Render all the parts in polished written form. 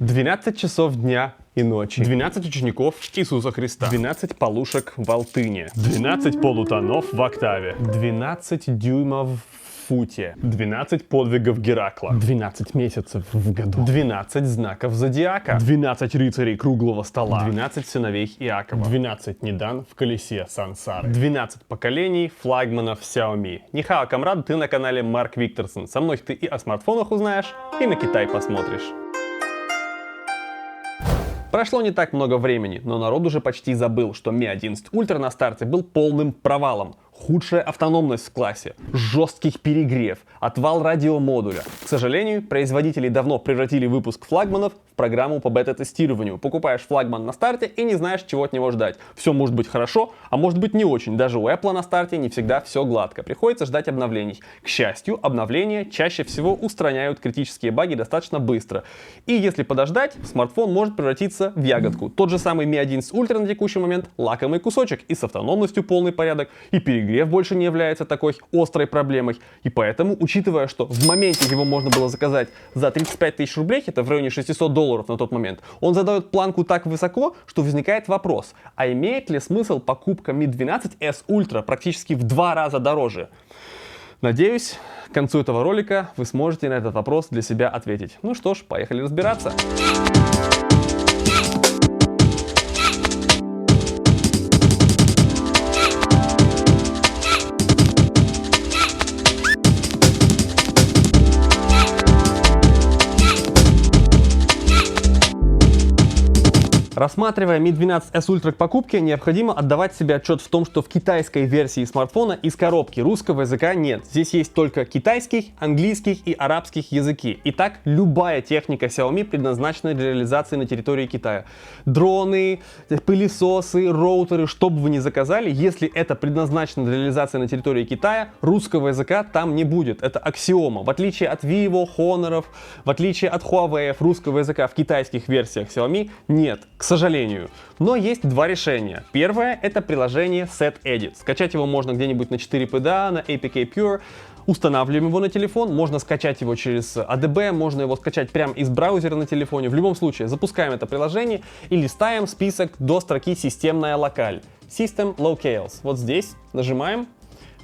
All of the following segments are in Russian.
12 часов дня и ночи, 12 учеников Иисуса Христа, 12 полушек в алтыне, 12 полутонов в октаве, 12 дюймов в футе, 12 подвигов Геракла, 12 месяцев в году, 12 знаков зодиака, 12 рыцарей круглого стола, 12 сыновей Иакова, 12 недан в колесе сансары, 12 поколений флагманов Xiaomi. Нихао, камрад, ты на канале Марк Викторсон. Со мной ты и о смартфонах узнаешь, и на Китай посмотришь. Прошло не так много времени, но народ уже почти забыл, что Mi 11 Ultra на старте был полным провалом. Худшая автономность в классе, жесткий перегрев, отвал радиомодуля. К сожалению, производители давно превратили выпуск флагманов в программу по бета-тестированию. Покупаешь флагман на старте и не знаешь, чего от него ждать. Все может быть хорошо, а может быть не очень. Даже у Apple на старте не всегда все гладко. Приходится ждать обновлений. К счастью, обновления чаще всего устраняют критические баги достаточно быстро. И если подождать, смартфон может превратиться в ягодку. Тот же самый Mi 11 Ultra на текущий момент лакомый кусочек, и с автономностью полный порядок, и перегрев больше не является такой острой проблемой. И поэтому, учитывая, что в моменте его можно было заказать за 35 тысяч рублей, это в районе $600 на тот момент, он задает планку так высоко, что возникает вопрос, а имеет ли смысл покупка Mi 12S Ultra практически в 2 раза дороже? Надеюсь, к концу этого ролика вы сможете на этот вопрос для себя ответить. Ну что ж, поехали разбираться. Рассматривая Mi 12S Ultra к покупке, необходимо отдавать себе отчет в том, что в китайской версии смартфона из коробки русского языка нет. Здесь есть только китайский, английский и арабский языки. Итак, любая техника Xiaomi предназначена для реализации на территории Китая. Дроны, пылесосы, роутеры, что бы вы ни заказали, если это предназначено для реализации на территории Китая, русского языка там не будет. Это аксиома. В отличие от Vivo, Honor, в отличие от Huawei, русского языка в китайских версиях Xiaomi нет. К сожалению. Но есть два решения. Первое — это приложение SetEdit. Скачать его можно где-нибудь на 4PDA, на APK Pure. Устанавливаем его на телефон, можно скачать его через ADB, можно его скачать прямо из браузера на телефоне. В любом случае, запускаем это приложение и листаем список до строки «Системная локаль». System Locales. Вот здесь нажимаем,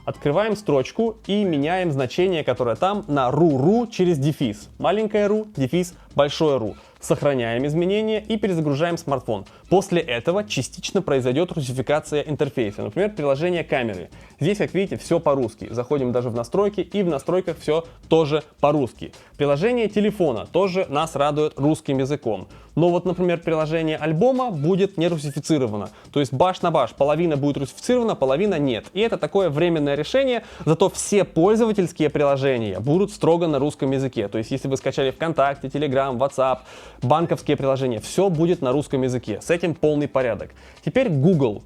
открываем строчку и меняем значение, которое там, на ru через дефис. Маленькое ru, дефис, большое ru. Сохраняем изменения и перезагружаем смартфон. После этого частично произойдет русификация интерфейса. Например, приложение камеры. Здесь, как видите, все по-русски. Заходим даже в настройки, и в настройках все тоже по-русски. Приложение телефона тоже нас радует русским языком. Но вот, например, приложение альбома будет не русифицировано. То есть баш на баш. Половина будет русифицирована, половина нет. И это такое временное решение. Зато все пользовательские приложения будут строго на русском языке. То есть если вы скачали ВКонтакте, Telegram, WhatsApp, банковские приложения, все будет на русском языке. С этим полный порядок. Теперь Google.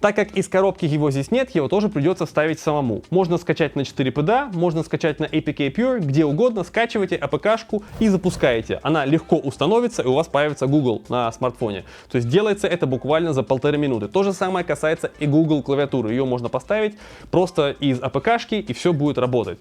Так как из коробки его здесь нет, его тоже придется вставить самому. Можно скачать на 4PDA, можно скачать на APK Pure, где угодно, скачивайте APK-шку и запускаете. Она легко установится, и у вас появится Google на смартфоне. То есть делается это буквально за 1,5 минуты. То же самое касается и Google клавиатуры. Ее можно поставить просто из APK-шки, и все будет работать.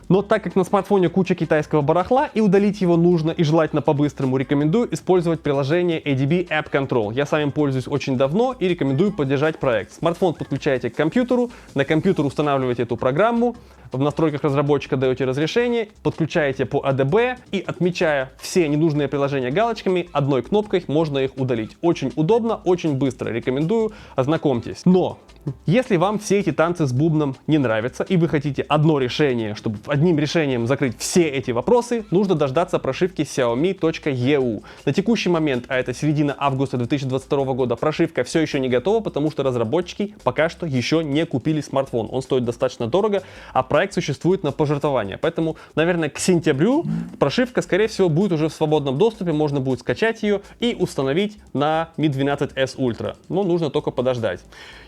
Но так как на смартфоне куча китайского барахла и удалить его нужно и желательно по-быстрому, рекомендую использовать приложение ADB App Control. Я сам им пользуюсь очень давно и рекомендую поддержать проект. Смартфон подключаете к компьютеру, на компьютер устанавливаете эту программу, в настройках разработчика даете разрешение, подключаете по ADB и, отмечая все ненужные приложения галочками, одной кнопкой можно их удалить. Очень удобно, очень быстро. Рекомендую, ознакомьтесь. Но если вам все эти танцы с бубном не нравятся и вы хотите одно решение, чтобы одним решением закрыть все эти вопросы, нужно дождаться прошивки Xiaomi.eu. На текущий момент, а это середина августа 2022 года, прошивка все еще не готова, потому что разработчики пока что еще не купили смартфон. Он стоит достаточно дорого, а проект существует на пожертвование. Поэтому, наверное, к сентябрю прошивка, скорее всего, будет уже в свободном доступе, можно будет скачать ее и установить на Mi 12S Ultra. Но нужно только подождать.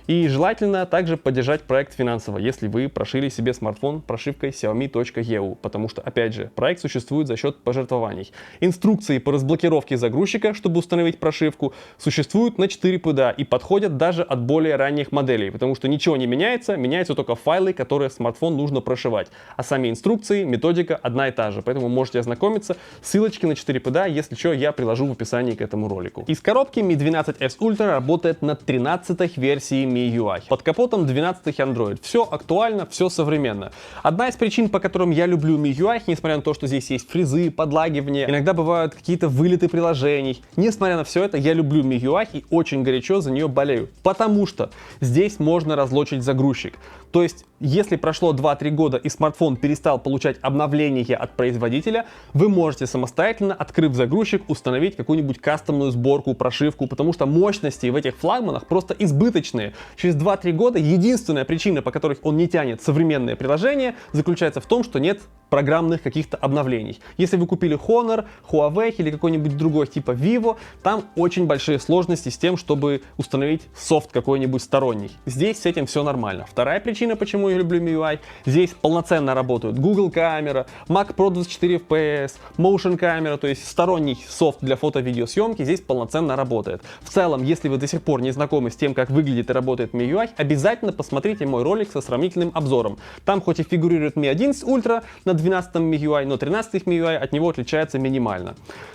И желательно также поддержать проект финансово, если вы прошили себе смартфон прошивкой Xiaomi.eu, потому что, опять же, проект существует за счет пожертвований. Инструкции по разблокировке загрузчика, чтобы установить прошивку, существуют на 4PDA и подходят даже от более ранних моделей, потому что ничего не меняется, меняются только файлы, которые смартфон нужно прошивать. А сами инструкции, методика одна и та же, поэтому можете ознакомиться. Ссылочки на 4PDA, если что, я приложу в описании к этому ролику. Из коробки Mi 12S Ultra работает на 13-й версии MIUI. Под капотом 12-й Android. Все актуально, все современно. Одна из причин, по которым я люблю MIUI, несмотря на то, что здесь есть фризы, подлагивания, иногда бывают какие-то вылеты приложений. Несмотря на все это, я люблю MIUI и очень горячо за нее болею. Потому что здесь можно разлочить загрузчик. То есть, если прошло 2-3 года и смартфон перестал получать обновления от производителя, вы можете самостоятельно, открыв загрузчик, установить какую-нибудь кастомную сборку, прошивку, потому что мощности в этих флагманах просто избыточные. Через 2-3 года единственная причина, по которой он не тянет современное приложение, заключается в том, что нет программных каких-то обновлений. Если вы купили Honor, Huawei или какой-нибудь другой типа Vivo, там очень большие сложности с тем, чтобы установить софт какой-нибудь сторонний. Здесь с этим все нормально. Вторая причина, почему я люблю MIUI, здесь полноценно работают Google камера, Mac Pro 24 FPS, Motion камера, то есть сторонний софт для фото-видеосъемки здесь полноценно работает. В целом, если вы до сих пор не знакомы с тем, как выглядит и работает MIUI, обязательно посмотрите мой ролик со сравнительным обзором. Там хоть и фигурирует Mi 11 Ultra на 12-м MIUI, но 13-й MIUI от него отличается минимально.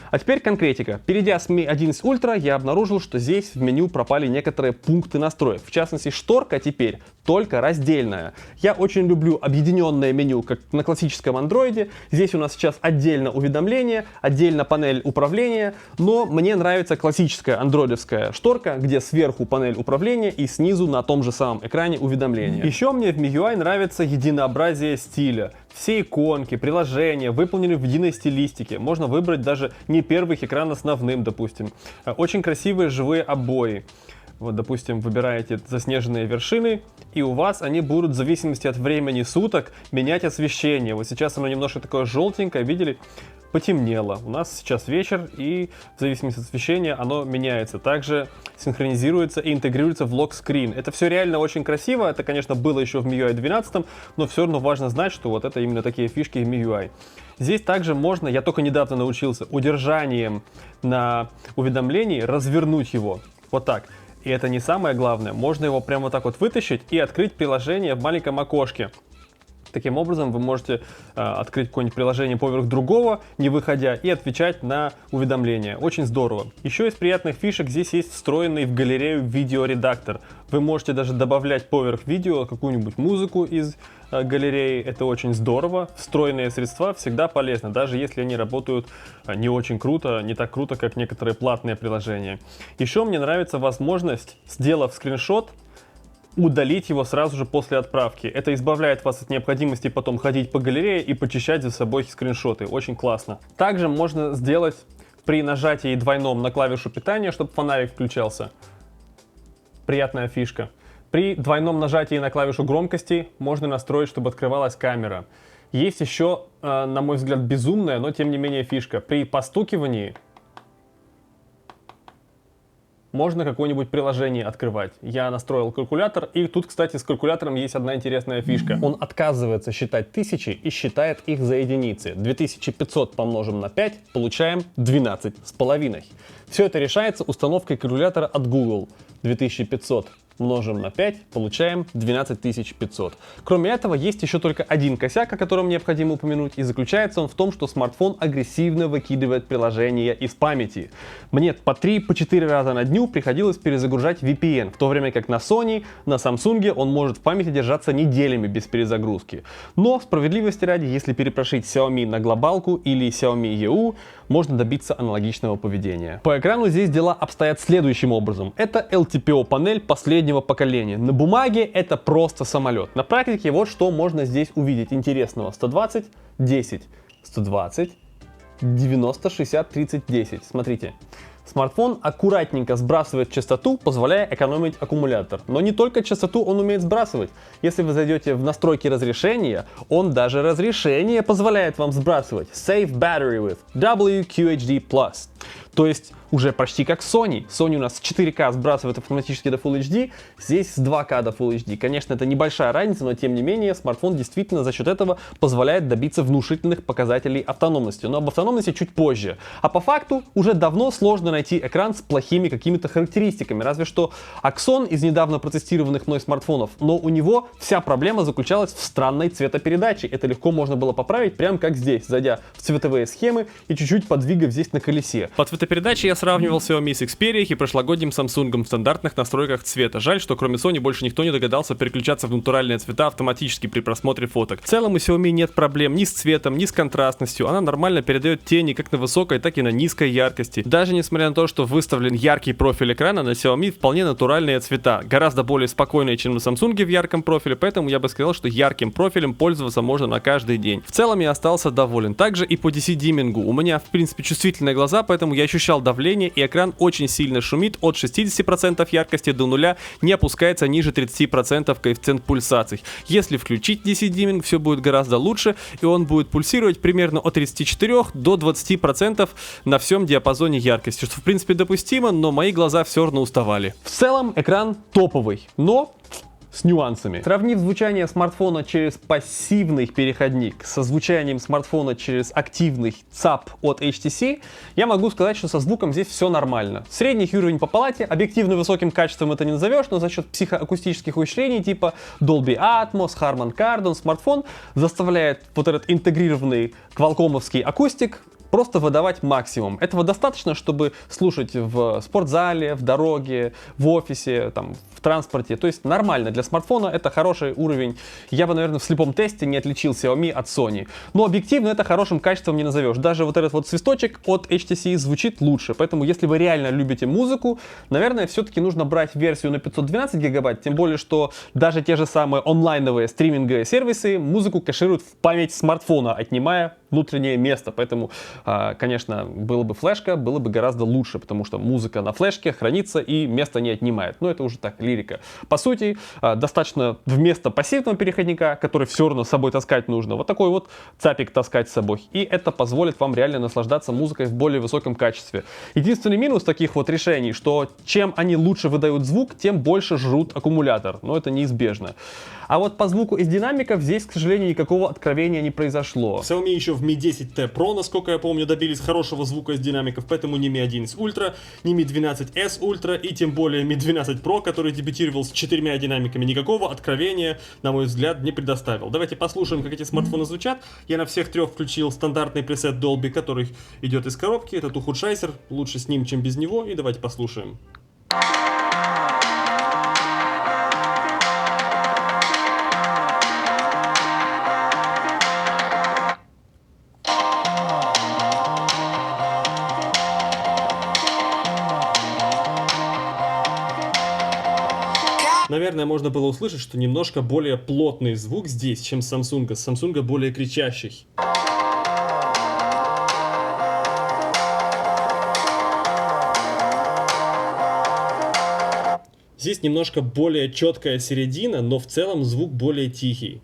А теперь конкретика. Перейдя с Mi 11 Ultra, я обнаружил, что здесь в меню пропали некоторые пункты настроек. В частности, шторка теперь только раздельная. Я очень люблю объединенное меню, как на классическом андроиде. Здесь у нас сейчас отдельно уведомления, отдельно панель управления, но мне нравится классическая андроидовская шторка, где сверху панель управления и снизу на том же самом экране уведомления. Еще мне в MIUI нравится единообразие стиля. Все иконки, приложения выполнены в единой стилистике. Можно выбрать даже не первый экран основным, допустим. Очень красивые живые обои. Вот, допустим, выбираете заснеженные вершины, и у вас они будут в зависимости от времени суток менять освещение. Вот сейчас оно немножко такое желтенькое, видели? Потемнело. У нас сейчас вечер, и в зависимости от освещения оно меняется. Также синхронизируется и интегрируется в локскрин. Это все реально очень красиво. Это, конечно, было еще в MIUI 12, но все равно важно знать, что вот это именно такие фишки в MIUI. Здесь также можно, я только недавно научился, удержанием на уведомлении развернуть его. Вот так. И это не самое главное. Можно его прямо вот так вот вытащить и открыть приложение в маленьком окошке. Таким образом, вы можете открыть какое-нибудь приложение поверх другого, не выходя, и отвечать на уведомления. Очень здорово. Еще из приятных фишек здесь есть встроенный в галерею видеоредактор. Вы можете даже добавлять поверх видео какую-нибудь музыку из галереи. Это очень здорово. Встроенные средства всегда полезны, даже если они работают не очень круто, не так круто, как некоторые платные приложения. Еще мне нравится возможность, сделав скриншот, удалить его сразу же после отправки. Это избавляет вас от необходимости потом ходить по галерее и почищать за собой скриншоты. Очень классно. Также можно сделать при нажатии двойном на клавишу питания, чтобы фонарик включался. Приятная фишка. При двойном нажатии на клавишу громкости можно настроить, чтобы открывалась камера. Есть еще, на мой взгляд, безумная, но тем не менее фишка. При постукивании можно какое-нибудь приложение открывать. Я настроил калькулятор, и тут, кстати, с калькулятором есть одна интересная фишка. Он отказывается считать тысячи и считает их за единицы. 2500 помножим на 5, получаем 12,5. Все это решается установкой калькулятора от Google. 2500 умножим на 5, получаем 12500. Кроме этого, есть еще только один косяк, о котором необходимо упомянуть, и заключается он в том, что смартфон агрессивно выкидывает приложения из памяти. Мне по 3-4 раза на дню приходилось перезагружать VPN, в то время как на Sony, на Samsung он может в памяти держаться неделями без перезагрузки. Но, справедливости ради, если перепрошить Xiaomi на глобалку или Xiaomi EU, можно добиться аналогичного поведения. По экрану здесь дела обстоят следующим образом. Это LTPO-панель последнего поколения. На бумаге это просто самолет. На практике вот что можно здесь увидеть интересного. 120, 10, 120, 90, 60, 30, 10. Смотрите. Смартфон аккуратненько сбрасывает частоту, позволяя экономить аккумулятор. Но не только частоту он умеет сбрасывать. Если вы зайдете в настройки разрешения, он даже разрешение позволяет вам сбрасывать. Save battery with WQHD+. То есть уже почти как Sony. Sony у нас 4К сбрасывает автоматически до Full HD, здесь с 2К до Full HD. Конечно, это небольшая разница, но тем не менее смартфон действительно за счет этого позволяет добиться внушительных показателей автономности. Но об автономности чуть позже. А по факту уже давно сложно найти экран с плохими какими-то характеристиками. Разве что Axon из недавно протестированных мной смартфонов. Но у него вся проблема заключалась в странной цветопередаче. Это легко можно было поправить, прям как здесь, зайдя в цветовые схемы и чуть-чуть подвигав здесь на колесе. По цветопередаче я сравнивал Xiaomi с Xperia и прошлогодним Samsung в стандартных настройках цвета. Жаль, что кроме Sony больше никто не догадался переключаться в натуральные цвета автоматически при просмотре фоток. В целом у Xiaomi нет проблем ни с цветом, ни с контрастностью. Она нормально передает тени как на высокой, так и на низкой яркости. Даже несмотря на то, что выставлен яркий профиль экрана, на Xiaomi вполне натуральные цвета. Гораздо более спокойные, чем на Samsung в ярком профиле, поэтому я бы сказал, что ярким профилем пользоваться можно на каждый день. В целом я остался доволен. Также и по DC-диммингу. У меня в принципе чувствительные глаза, поэтому я ощущал давление, и экран очень сильно шумит от 60% яркости до нуля, не опускается ниже 30% коэффициент пульсаций. Если включить DC-димминг, все будет гораздо лучше, и он будет пульсировать примерно от 34 до 20% на всем диапазоне яркости, что в принципе допустимо, но мои глаза все равно уставали. В целом экран топовый, но с нюансами. Сравнив звучание смартфона через пассивный переходник со звучанием смартфона через активный ЦАП от HTC, я могу сказать, что со звуком здесь все нормально. Средний уровень по палате, объективно высоким качеством это не назовешь, но за счет психоакустических ухищрений типа Dolby Atmos, Harman Kardon смартфон заставляет вот этот интегрированный квалкомовский акустик просто выдавать максимум. Этого достаточно, чтобы слушать в спортзале, в дороге, в офисе, там, в транспорте. То есть нормально для смартфона, это хороший уровень. Я бы, наверное, в слепом тесте не отличил Xiaomi от Sony. Но объективно это хорошим качеством не назовешь. Даже вот этот вот свисточек от HTC звучит лучше. Поэтому, если вы реально любите музыку, наверное, все-таки нужно брать версию на 512 гигабайт. Тем более, что даже те же самые онлайновые стриминговые сервисы музыку кэшируют в память смартфона, отнимая внутреннее место. Поэтому, конечно, было бы флешка, было бы гораздо лучше, потому что музыка на флешке хранится и место не отнимает. Но это уже так, лирика. По сути, достаточно вместо пассивного переходника, который все равно с собой таскать нужно, вот такой вот цапик таскать с собой. И это позволит вам реально наслаждаться музыкой в более высоком качестве. Единственный минус таких вот решений, что чем они лучше выдают звук, тем больше жрут аккумулятор. Но это неизбежно. А вот по звуку из динамиков здесь, к сожалению, никакого откровения не произошло. Xiaomi еще в Mi 10T Pro, насколько я помню, добились хорошего звука из динамиков, поэтому ни Mi 11 Ultra, ни Mi 12S Ultra и тем более Mi 12 Pro, который дебютировал с 4 динамиками, никакого откровения, на мой взгляд, не предоставил. Давайте послушаем, как эти смартфоны звучат. Я на всех трех включил стандартный пресет Dolby, который идет из коробки. Этот ухудшайзер, лучше с ним, чем без него. И давайте послушаем. Наверное, можно было услышать, что немножко более плотный звук здесь, чем с Samsung. С Samsung более кричащий. Здесь немножко более четкая середина, но в целом звук более тихий.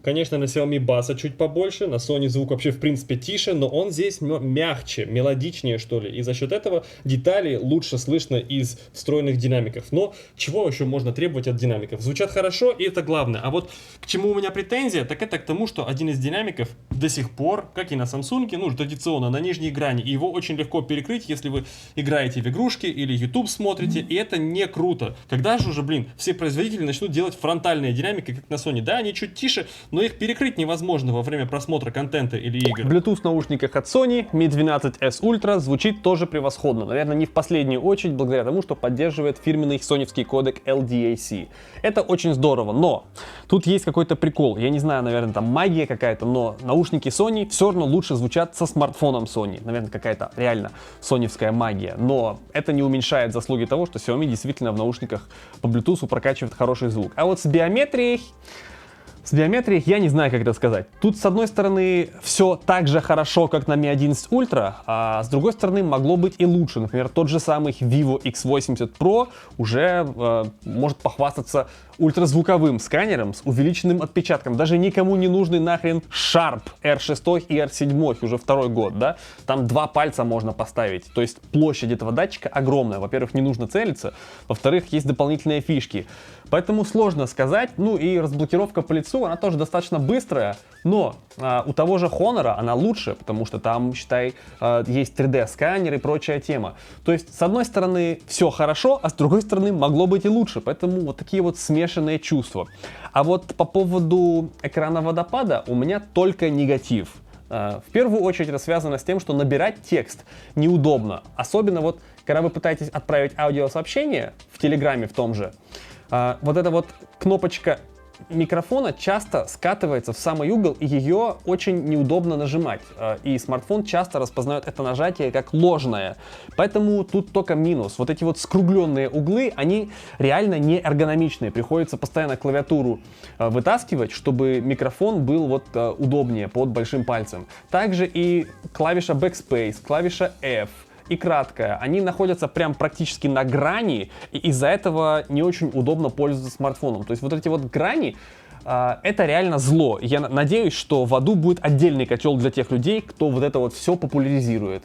Конечно, на Xiaomi баса чуть побольше, на Sony звук вообще в принципе тише, но он здесь мягче, мелодичнее что ли, и за счет этого детали лучше слышно из встроенных динамиков. Но чего еще можно требовать от динамиков? Звучат хорошо, и это главное. А вот к чему у меня претензия, так это к тому, что один из динамиков до сих пор, как и на Samsung, ну традиционно на нижней грани, и его очень легко перекрыть, если вы играете в игрушки или YouTube смотрите, и это не круто. Когда же уже, блин, все производители начнут делать фронтальные динамики, как на Sony? Да, они чуть тише, но их перекрыть невозможно во время просмотра контента или игр. В Bluetooth наушниках от Sony Mi 12S Ultra звучит тоже превосходно. Наверное, не в последнюю очередь благодаря тому, что поддерживает фирменный соневский кодек LDAC. Это очень здорово, но тут есть какой-то прикол. Я не знаю, наверное, там магия какая-то, но наушники Sony все равно лучше звучат со смартфоном Sony. Наверное, какая-то реально соневская магия. Но это не уменьшает заслуги того, что Xiaomi действительно в наушниках по Bluetooth прокачивает хороший звук. А вот с биометрией я не знаю, как это сказать. Тут, с одной стороны, все так же хорошо, как на Mi 11 Ultra, а с другой стороны, могло быть и лучше. Например, тот же самый Vivo X80 Pro уже может похвастаться ультразвуковым сканером с увеличенным отпечатком. Даже никому не нужный нахрен Sharp R6 и R7 уже второй год, да? Там 2 пальца можно поставить. То есть площадь этого датчика огромная. Во-первых, не нужно целиться. Во-вторых, есть дополнительные фишки. Поэтому сложно сказать. Ну и разблокировка по лицу, она тоже достаточно быстрая. Но у того же Honor она лучше, потому что там, считай, есть 3D-сканер и прочая тема. То есть, с одной стороны, все хорошо, а с другой стороны, могло быть и лучше. Поэтому вот такие вот смешанные чувства. А вот по поводу экрана водопада у меня только негатив. В первую очередь это связано с тем, что набирать текст неудобно. Особенно вот, когда вы пытаетесь отправить аудиосообщение в Телеграме в том же, вот эта вот кнопочка микрофона часто скатывается в самый угол, и ее очень неудобно нажимать. И смартфон часто распознает это нажатие как ложное. Поэтому тут только минус. Вот эти вот скругленные углы, они реально не эргономичные. Приходится постоянно клавиатуру вытаскивать, чтобы микрофон был вот удобнее под большим пальцем. Также и клавиша Backspace, клавиша F и краткая, они находятся прям практически на грани, и из-за этого не очень удобно пользоваться смартфоном. То есть вот эти вот грани, это реально зло. Я надеюсь, что в аду будет отдельный котел для тех людей, кто вот это вот все популяризирует.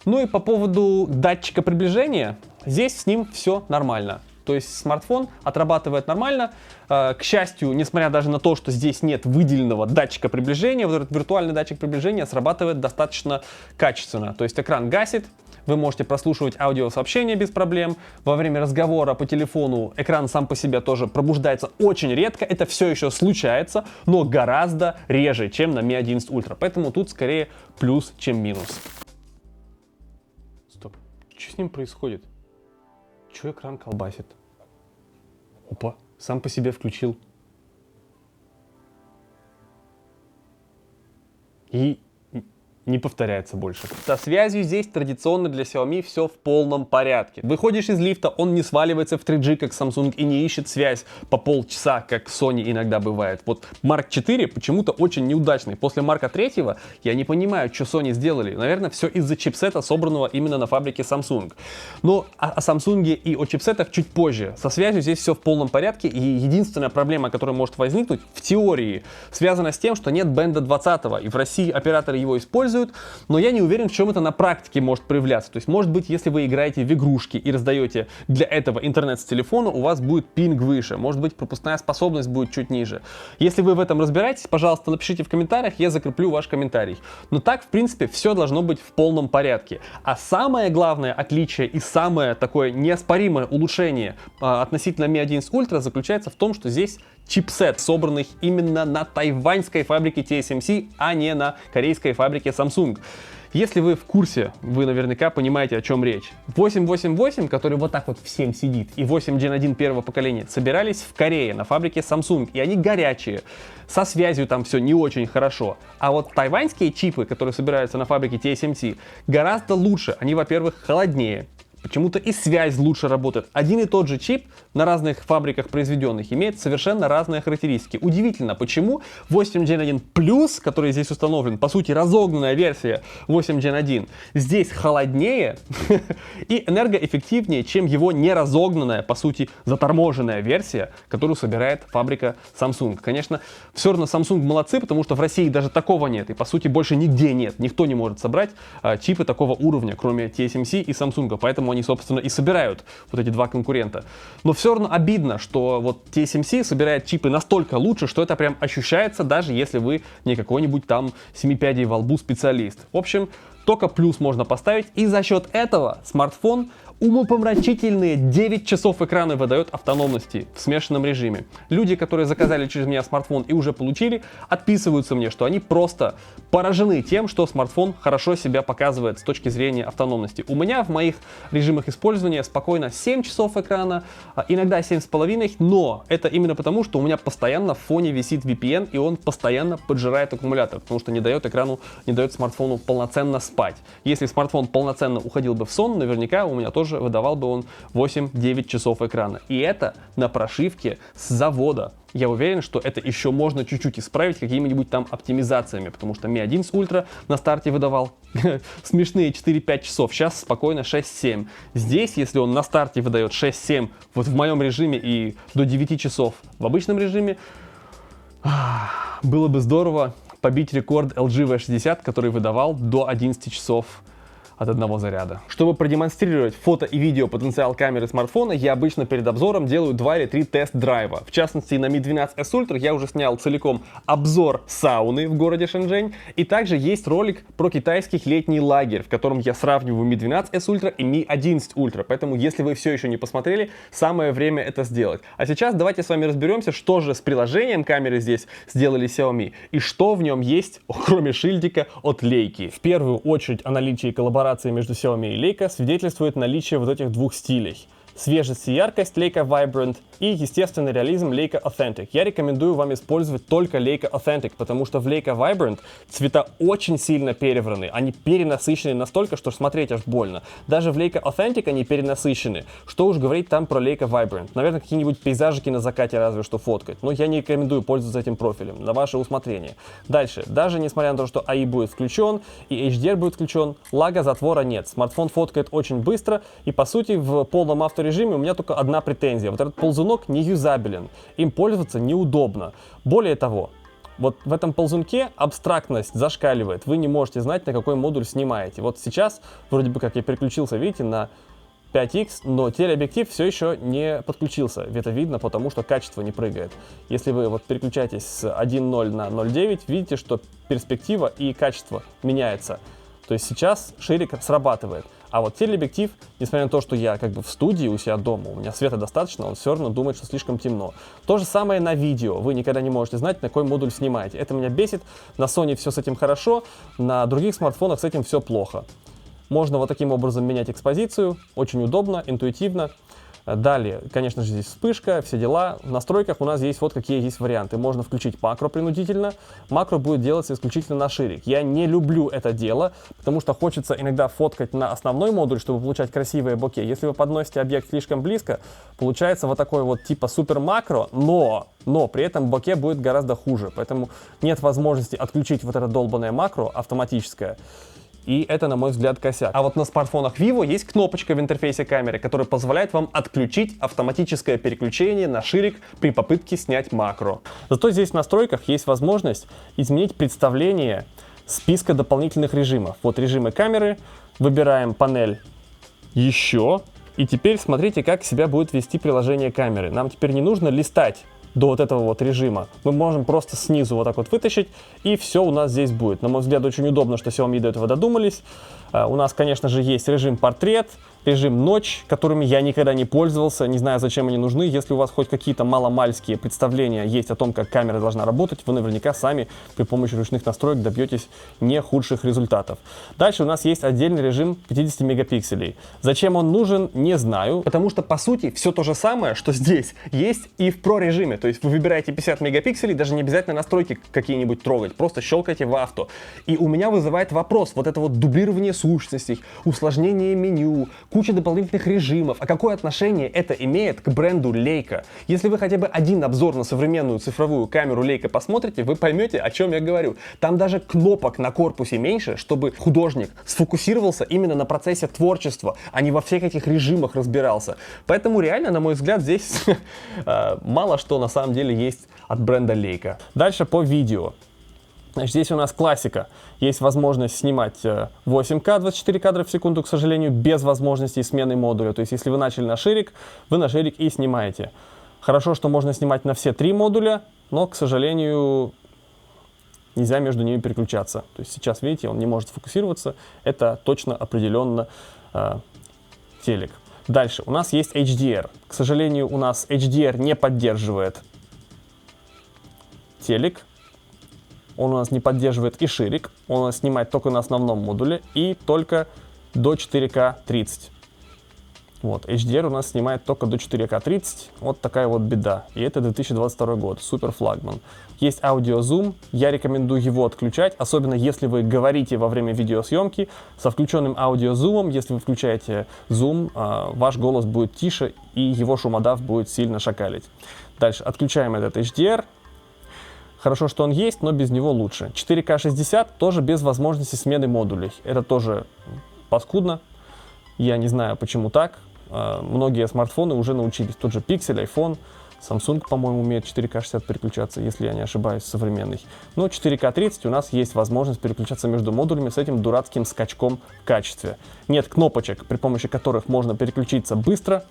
Ну и по поводу датчика приближения, здесь с ним все нормально. То есть смартфон отрабатывает нормально. К счастью, несмотря даже на то, что здесь нет выделенного датчика приближения, вот этот виртуальный датчик приближения срабатывает достаточно качественно. То есть экран гасит, вы можете прослушивать аудиосообщения без проблем. Во время разговора по телефону экран сам по себе тоже пробуждается очень редко. Это все еще случается, но гораздо реже, чем на Mi 11 Ultra. Поэтому тут скорее плюс, чем минус. Стоп, что с ним происходит? Чё экран колбасит? Опа, сам по себе включил. И не повторяется больше. Со связью здесь традиционно для Xiaomi все в полном порядке. Выходишь из лифта, он не сваливается в 3G, как Samsung, и не ищет связь по полчаса, как Sony иногда бывает. Вот Mark 4 почему-то очень неудачный. После Mark 3 я не понимаю, что Sony сделали. Наверное, все из-за чипсета, собранного именно на фабрике Samsung. Но о Samsung и о чипсетах чуть позже. Со связью здесь все в полном порядке, и единственная проблема, которая может возникнуть в теории, связана с тем, что нет бенда 20, и в России операторы его используют, но я не уверен, в чем это на практике может проявляться. То есть, может быть, если вы играете в игрушки и раздаете для этого интернет с телефона, у вас будет пинг выше, может быть, пропускная способность будет чуть ниже. Если вы в этом разбираетесь, пожалуйста, напишите в комментариях, я закреплю ваш комментарий. Но так, в принципе, все должно быть в полном порядке. А самое главное отличие и самое такое неоспоримое улучшение относительно Mi 11 Ultra заключается в том, что здесь чипсет, собранный именно на тайваньской фабрике TSMC, а не на корейской фабрике Samsung. Если вы в курсе, вы наверняка понимаете, о чем речь. 888, который вот так вот всем сидит, и 8 Gen 1 первого поколения собирались в Корее на фабрике Samsung, и они горячие. Со связью там все не очень хорошо. А вот тайваньские чипы, которые собираются на фабрике TSMC, гораздо лучше. Они, во-первых, холоднее. Почему-то и связь лучше работает. Один и тот же чип на разных фабриках произведенных имеет совершенно разные характеристики. Удивительно, почему 8 Gen 1 Plus, который здесь установлен, по сути разогнанная версия 8 Gen 1, здесь холоднее и энергоэффективнее, чем его неразогнанная, по сути заторможенная версия, которую собирает фабрика Samsung. Конечно, все равно Samsung молодцы, потому что в России даже такого нет, и по сути больше нигде нет. Никто не может собрать чипы такого уровня, кроме TSMC и Samsung, поэтому они, собственно, и собирают вот эти два конкурента. Но все равно обидно, что вот TSMC собирает чипы настолько лучше, что это прям ощущается, даже если вы не какой-нибудь там 7 пядей во лбу специалист. В общем, только плюс можно поставить, и за счет этого смартфон Умопомрачительные 9 часов экрана выдает автономности в смешанном режиме. Люди, которые заказали через меня смартфон и уже получили, отписываются мне, что они просто поражены тем, что смартфон хорошо себя показывает с точки зрения автономности. У меня в моих режимах использования спокойно 7 часов экрана, иногда 7,5, но это именно потому, что у меня постоянно в фоне висит VPN, и он постоянно поджирает аккумулятор, потому что не дает экрану, не дает смартфону полноценно спать. Если смартфон полноценно уходил бы в сон, наверняка у меня тоже выдавал бы он 8-9 часов экрана. И это на прошивке с завода. Я уверен, что это еще можно чуть-чуть исправить какими-нибудь там оптимизациями, потому что Mi 11 Ultra на старте выдавал смешные 4-5 часов, сейчас спокойно 6-7. Здесь, если он на старте выдает 6-7, вот в моем режиме и до 9 часов в обычном режиме, было бы здорово побить рекорд LG V60, который выдавал до 11 часов от одного заряда. Чтобы продемонстрировать фото и видео потенциал камеры смартфона, я обычно перед обзором делаю 2 или 3 тест-драйва. В частности, на Mi 12S Ultra я уже снял целиком обзор сауны в городе Шэньчжэнь, и также есть ролик про китайский летний лагерь, в котором я сравниваю Mi 12S Ultra и Mi 11 Ultra, поэтому если вы все еще не посмотрели, самое время это сделать. А сейчас давайте с вами разберемся, что же с приложением камеры здесь сделали Xiaomi, и что в нем есть, кроме шильдика от Leica. В первую очередь о наличии коллаборации между Xiaomi и Leica свидетельствует наличие вот этих двух стилей. Свежесть и яркость Leica Vibrant и естественный реализм Leica Authentic. Я рекомендую вам использовать только Leica Authentic, потому что в Leica Vibrant цвета очень сильно перевраны. Они перенасыщены настолько, что смотреть аж больно. Даже в Leica Authentic они перенасыщены. Что уж говорить там про Leica Vibrant. Наверное, какие-нибудь пейзажики на закате разве что фоткать. Но я не рекомендую пользоваться этим профилем. На ваше усмотрение. Дальше. Даже несмотря на то, что AI будет включен и HDR будет включен, лага затвора нет. Смартфон фоткает очень быстро и, по сути, в полном авторежиме у меня только одна претензия. Вот этот ползунок не юзабелен. Им пользоваться неудобно. Более того, вот в этом ползунке абстрактность зашкаливает. Вы не можете знать, на какой модуль снимаете. Вот сейчас, вроде бы как я переключился, видите, на 5X, но телеобъектив все еще не подключился. Это видно, потому что качество не прыгает. Если вы вот переключаетесь с 1.0 на 0.9, видите, что перспектива и качество меняется. То есть сейчас ширик срабатывает. А вот телеобъектив, несмотря на то, что я как бы в студии у себя дома, у меня света достаточно, он все равно думает, что слишком темно. То же самое на видео. Вы никогда не можете знать, на какой модуль снимаете. Это меня бесит. На Sony все с этим хорошо, на других смартфонах с этим все плохо. Можно вот таким образом менять экспозицию. Очень удобно, интуитивно. Далее, конечно же, здесь вспышка, все дела. В настройках у нас есть вот какие есть варианты. Можно включить макро принудительно. Макро будет делаться исключительно на ширик. Я не люблю это дело, потому что хочется иногда фоткать на основной модуль, чтобы получать красивые боке. Если вы подносите объект слишком близко, получается вот такой вот типа супер макро, но при этом боке будет гораздо хуже. Поэтому нет возможности отключить вот это долбанное макро автоматическое. И это, на мой взгляд, косяк. А вот на смартфонах Vivo есть кнопочка в интерфейсе камеры, которая позволяет вам отключить автоматическое переключение на ширик при попытке снять макро. Зато здесь в настройках есть возможность изменить представление списка дополнительных режимов. Вот режимы камеры, выбираем панель «Еще». И теперь смотрите, как себя будет вести приложение камеры. Нам теперь не нужно листать до вот этого вот режима. Мы можем просто снизу вот так вот вытащить, и все у нас здесь будет. На мой взгляд, очень удобно, что Xiaomi до этого додумались. У нас, конечно же, есть режим портрет, режим ночь, которыми я никогда не пользовался, не знаю, зачем они нужны. Если у вас хоть какие-то маломальские представления есть о том, как камера должна работать, вы наверняка сами при помощи ручных настроек добьетесь не худших результатов. Дальше у нас есть отдельный режим 50 мегапикселей. Зачем он нужен, не знаю. Потому что, по сути, все то же самое, что здесь, есть и в Pro режиме. То есть вы выбираете 50 мегапикселей, даже не обязательно настройки какие-нибудь трогать, просто щелкайте в авто. И у меня вызывает вопрос, вот это вот дублирование сущностей, усложнение меню, куча дополнительных режимов. А какое отношение это имеет к бренду Leica? Если вы хотя бы один обзор на современную цифровую камеру Leica посмотрите, вы поймете, о чем я говорю. Там даже кнопок на корпусе меньше, чтобы художник сфокусировался именно на процессе творчества, а не во всех этих режимах разбирался. Поэтому реально, на мой взгляд, здесь мало что на самом деле есть от бренда Leica. Дальше по видео. Значит, здесь у нас классика. Есть возможность снимать 8К, 24 кадра в секунду, к сожалению, без возможности смены модуля. То есть, если вы начали на ширик, вы на ширик и снимаете. Хорошо, что можно снимать на все 3 модуля, но, к сожалению, нельзя между ними переключаться. То есть, сейчас, видите, он не может фокусироваться. Это точно, определенно телек. Дальше у нас есть HDR. К сожалению, у нас HDR не поддерживает телек. Он у нас не поддерживает и ширик. Он у нас снимает только на основном модуле и только до 4К 30. Вот, HDR у нас снимает только до 4К 30. Вот такая вот беда. И это 2022 год. Супер флагман. Есть аудиозум. Я рекомендую его отключать, особенно если вы говорите во время видеосъемки со включенным аудиозумом. Если вы включаете зум, ваш голос будет тише и его шумодав будет сильно шакалить. Дальше отключаем этот HDR. Хорошо, что он есть, но без него лучше. 4К 60 тоже без возможности смены модулей. Это тоже паскудно. Я не знаю, почему так. Многие смартфоны уже научились. Тот же Pixel, iPhone, Samsung, по-моему, умеет 4К 60 переключаться, если я не ошибаюсь, современный. Но 4К 30 у нас есть возможность переключаться между модулями с этим дурацким скачком в качестве. Нет кнопочек, при помощи которых можно переключиться быстро.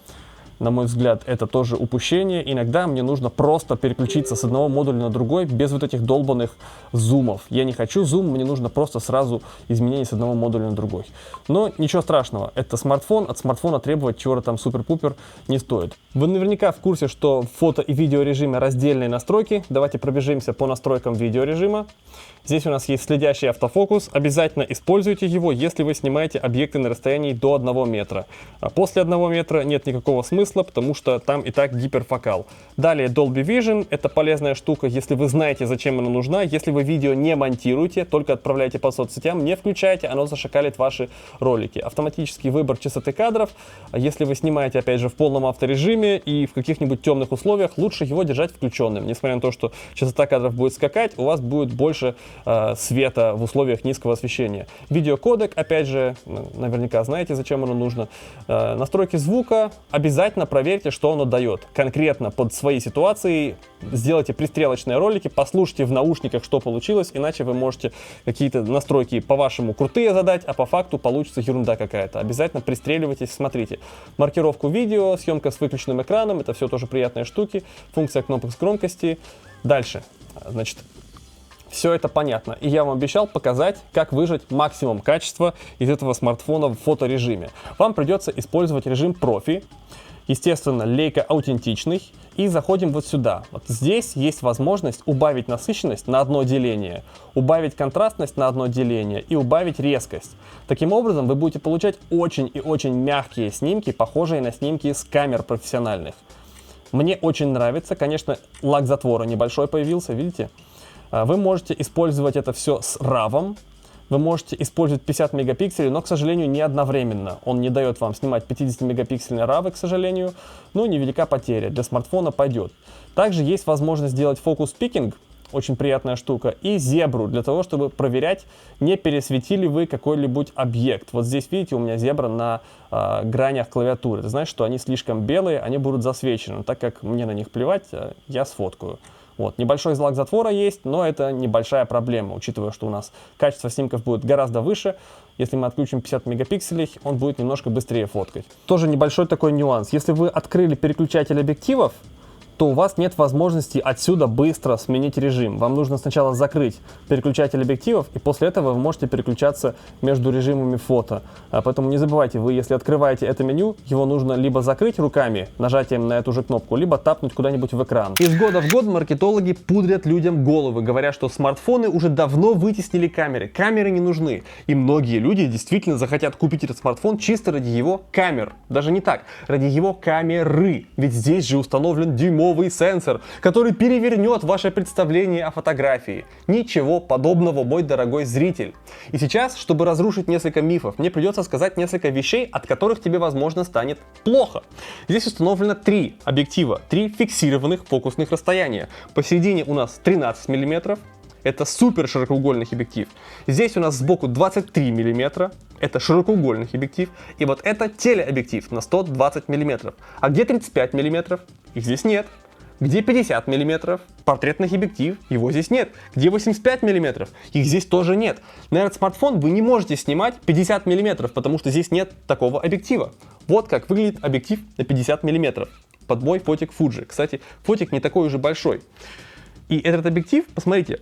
На мой взгляд, это тоже упущение. Иногда мне нужно просто переключиться с одного модуля на другой без вот этих долбанных зумов. Я не хочу зум, мне нужно просто сразу изменение с одного модуля на другой. Но ничего страшного, это смартфон, от смартфона требовать чего-то там супер-пупер не стоит. Вы наверняка в курсе, что в фото и видеорежиме раздельные настройки. Давайте пробежимся по настройкам видеорежима. Здесь у нас есть следящий автофокус. Обязательно используйте его, если вы снимаете объекты на расстоянии до 1 метра. А после 1 метра нет никакого смысла, потому что там и так гиперфокал. Далее Dolby Vision. Это полезная штука, если вы знаете, зачем она нужна. Если вы видео не монтируете, только отправляете по соцсетям, не включайте, оно зашакалит ваши ролики. Автоматический выбор частоты кадров. Если вы снимаете, опять же, в полном авторежиме и в каких-нибудь темных условиях, лучше его держать включенным. Несмотря на то, что частота кадров будет скакать, у вас будет больше света в условиях низкого освещения. Видеокодек, опять же, наверняка знаете, зачем оно нужно. Настройки звука. Обязательно проверьте, что оно дает. Конкретно под свои ситуации сделайте пристрелочные ролики, послушайте в наушниках, что получилось, иначе вы можете какие-то настройки по-вашему крутые задать, а по факту получится ерунда какая-то. Обязательно пристреливайтесь, смотрите. Маркировку видео, съемка с выключенным экраном, это все тоже приятные штуки. Функция кнопок с громкости. Дальше. Значит, все это понятно. И я вам обещал показать, как выжать максимум качества из этого смартфона в фоторежиме. Вам придется использовать режим профи. Естественно, лейка аутентичный. И заходим вот сюда. Вот здесь есть возможность убавить насыщенность на одно деление, убавить контрастность на одно деление и убавить резкость. Таким образом, вы будете получать очень и очень мягкие снимки, похожие на снимки с камер профессиональных. Мне очень нравится. Конечно, лак затвора небольшой появился, видите? Вы можете использовать это все с RAW. Вы можете использовать 50 мегапикселей, но, к сожалению, не одновременно. Он не дает вам снимать 50-мегапиксельные RAW, к сожалению, но невелика потеря. Для смартфона пойдет. Также есть возможность сделать фокус-пикинг, очень приятная штука, и зебру, для того, чтобы проверять, не пересветили вы какой-нибудь объект. Вот здесь, видите, у меня зебра на гранях клавиатуры. Это значит, что они слишком белые, они будут засвечены. Так как мне на них плевать, я сфоткаю. Вот. Небольшой лак затвора есть, но это небольшая проблема, учитывая, что у нас качество снимков будет гораздо выше. Если мы отключим 50 мегапикселей, он будет немножко быстрее фоткать. Тоже небольшой такой нюанс. Если вы открыли переключатель объективов, то у вас нет возможности отсюда быстро сменить режим. Вам нужно сначала закрыть переключатель объективов, и после этого вы можете переключаться между режимами фото. Поэтому не забывайте, вы, если открываете это меню, его нужно либо закрыть руками, нажатием на эту же кнопку, либо тапнуть куда-нибудь в экран. Из года в год маркетологи пудрят людям головы, говоря, что смартфоны уже давно вытеснили камеры. Камеры не нужны. И многие люди действительно захотят купить этот смартфон чисто ради его камер. Даже не так, ради его камеры. Ведь здесь же установлен дюймовый сенсор, который перевернет ваше представление о фотографии. Ничего подобного, мой дорогой зритель. И сейчас, чтобы разрушить несколько мифов, мне придется сказать несколько вещей, от которых тебе, возможно, станет плохо. Здесь установлено 3 объектива, 3 фиксированных фокусных расстояния. Посередине у нас 13 мм. Это супер широкоугольный объектив. Здесь у нас сбоку 23 мм. Это широкоугольный объектив. И вот это телеобъектив на 120 мм. А где 35 мм? Их здесь нет. Где 50 мм? Портретный объектив, его здесь нет. Где 85 мм? Их здесь тоже нет. На этот смартфон вы не можете снимать 50 мм, потому что здесь нет такого объектива. Вот как выглядит объектив на 50 мм. Под мой фотик Fuji. Кстати, фотик не такой уже большой. И этот объектив, посмотрите,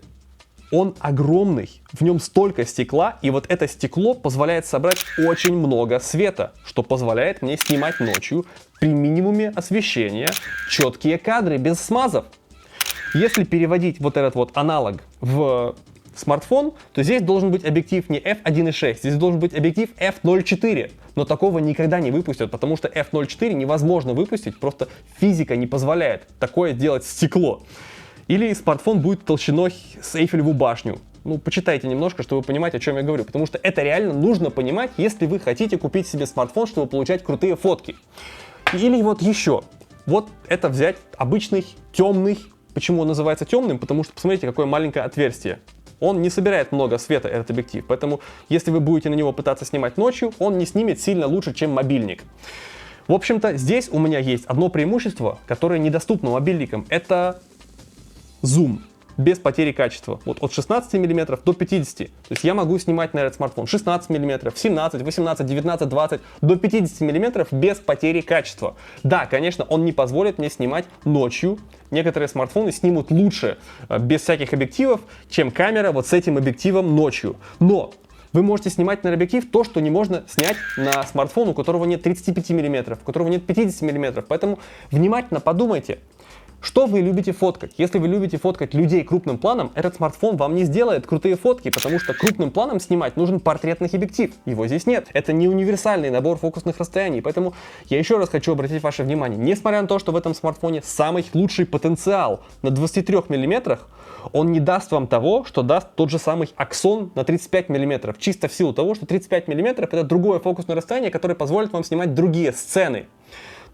Он огромный, в нем столько стекла, и вот это стекло позволяет собрать очень много света, что позволяет мне снимать ночью при минимуме освещения четкие кадры без смазов. Если переводить вот этот вот аналог в смартфон, то здесь должен быть объектив не f1.6, здесь должен быть объектив f0.4. Но такого никогда не выпустят, потому что f0.4 невозможно выпустить, просто физика не позволяет такое делать стекло. Или смартфон будет толщиной с Эйфелеву башню. Ну, почитайте немножко, чтобы понимать, о чем я говорю. Потому что это реально нужно понимать, если вы хотите купить себе смартфон, чтобы получать крутые фотки. Или вот еще. Вот это взять обычный темный. Почему он называется темным? Потому что посмотрите, какое маленькое отверстие. Он не собирает много света, этот объектив. Поэтому, если вы будете на него пытаться снимать ночью, он не снимет сильно лучше, чем мобильник. В общем-то, здесь у меня есть одно преимущество, которое недоступно мобильникам. Это зум без потери качества. Вот от 16 мм до 50. То есть я могу снимать на этот смартфон 16 мм, 17, 18, 19, 20, до 50 мм без потери качества. Да, конечно, он не позволит мне снимать ночью. Некоторые смартфоны снимут лучше без всяких объективов, чем камера вот с этим объективом ночью. Но вы можете снимать на объектив то, что не можно снять на смартфон, у которого нет 35 мм, у которого нет 50 мм. Поэтому внимательно подумайте. Что вы любите фоткать? Если вы любите фоткать людей крупным планом, этот смартфон вам не сделает крутые фотки, потому что крупным планом снимать нужен портретный объектив. Его здесь нет. Это не универсальный набор фокусных расстояний. Поэтому я еще раз хочу обратить ваше внимание. Несмотря на то, что в этом смартфоне самый лучший потенциал на 23 мм, он не даст вам того, что даст тот же самый Axon на 35 мм. Чисто в силу того, что 35 мм это другое фокусное расстояние, которое позволит вам снимать другие сцены.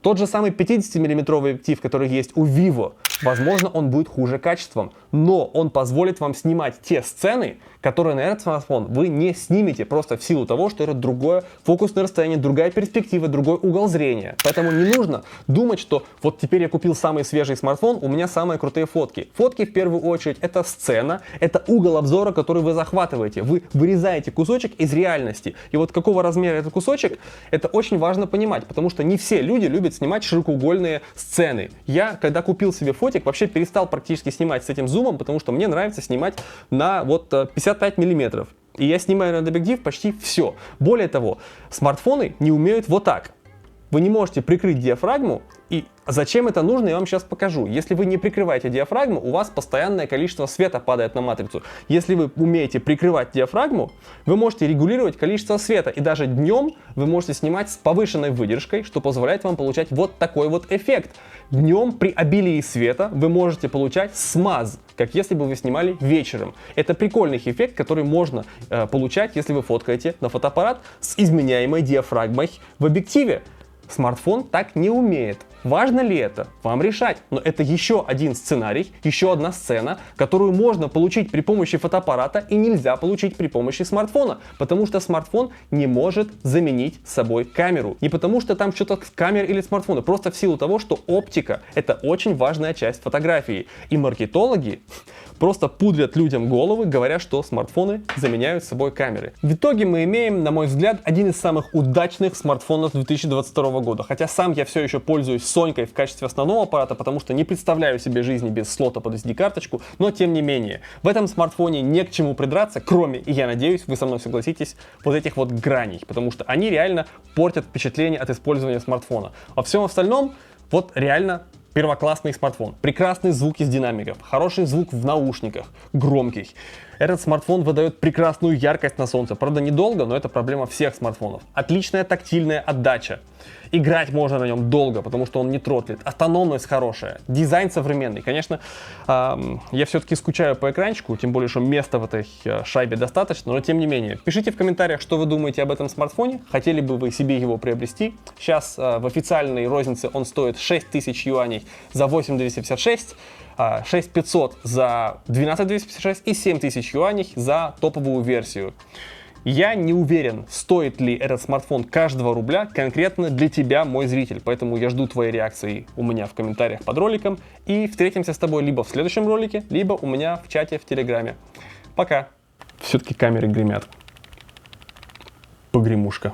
Тот же самый 50-миллиметровый объектив, который есть у Vivo, возможно, он будет хуже качеством, но он позволит вам снимать те сцены, которые на этот смартфон вы не снимете просто в силу того, что это другое фокусное расстояние, другая перспектива, другой угол зрения. Поэтому не нужно думать, что вот теперь я купил самый свежий смартфон, у меня самые крутые фотки. Фотки в первую очередь это сцена, это угол обзора, который вы захватываете. Вы вырезаете кусочек из реальности. И вот какого размера этот кусочек, это очень важно понимать, потому что не все люди любят снимать широкоугольные сцены. Я, когда купил себе фотик, вообще перестал практически снимать с этим зумом, потому что мне нравится снимать на вот 55 миллиметров. И я снимаю на объектив почти все. Более того, смартфоны не умеют вот так. Вы не можете прикрыть диафрагму, и зачем это нужно, я вам сейчас покажу. Если вы не прикрываете диафрагму, у вас постоянное количество света падает на матрицу. Если вы умеете прикрывать диафрагму, вы можете регулировать количество света, и даже днем вы можете снимать с повышенной выдержкой, что позволяет вам получать вот такой вот эффект. Днем при обилии света вы можете получать смаз, как если бы вы снимали вечером. Это прикольный эффект, который можно получать, если вы фоткаете на фотоаппарат с изменяемой диафрагмой в объективе. Смартфон так не умеет. Важно ли это? Вам решать. Но это еще один сценарий, еще одна сцена, которую можно получить при помощи фотоаппарата и нельзя получить при помощи смартфона. Потому что смартфон не может заменить собой камеру. Не потому что там что-то с камеры или смартфона, просто в силу того, что оптика — это очень важная часть фотографии. И маркетологи просто пудрят людям головы, говоря, что смартфоны заменяют собой камеры. В итоге мы имеем, на мой взгляд, один из самых удачных смартфонов 2022 года. Хотя сам я все еще пользуюсь Сонькой в качестве основного аппарата, потому что не представляю себе жизни без слота под SD-карточку, но тем не менее, в этом смартфоне не к чему придраться, кроме, и я надеюсь, вы со мной согласитесь, вот этих вот граней, потому что они реально портят впечатление от использования смартфона. Во всем остальном, вот реально первоклассный смартфон. Прекрасный звук из динамиков, хороший звук в наушниках, громкий. Этот смартфон выдает прекрасную яркость на солнце. Правда, недолго, но это проблема всех смартфонов. Отличная тактильная отдача. Играть можно на нем долго, потому что он не тротлит. Автономность хорошая. Дизайн современный. Конечно, я все-таки скучаю по экранчику, тем более, что места в этой шайбе достаточно, но тем не менее. Пишите в комментариях, что вы думаете об этом смартфоне. Хотели бы вы себе его приобрести. Сейчас в официальной рознице он стоит 6000 юаней за 8256. 6500 за 12256 и 7000 юаней за топовую версию. Я не уверен, стоит ли этот смартфон каждого рубля конкретно для тебя, мой зритель. Поэтому я жду твоей реакции у меня в комментариях под роликом. И встретимся с тобой либо в следующем ролике, либо у меня в чате в Телеграме. Пока. Все-таки камеры гремят. Погремушка.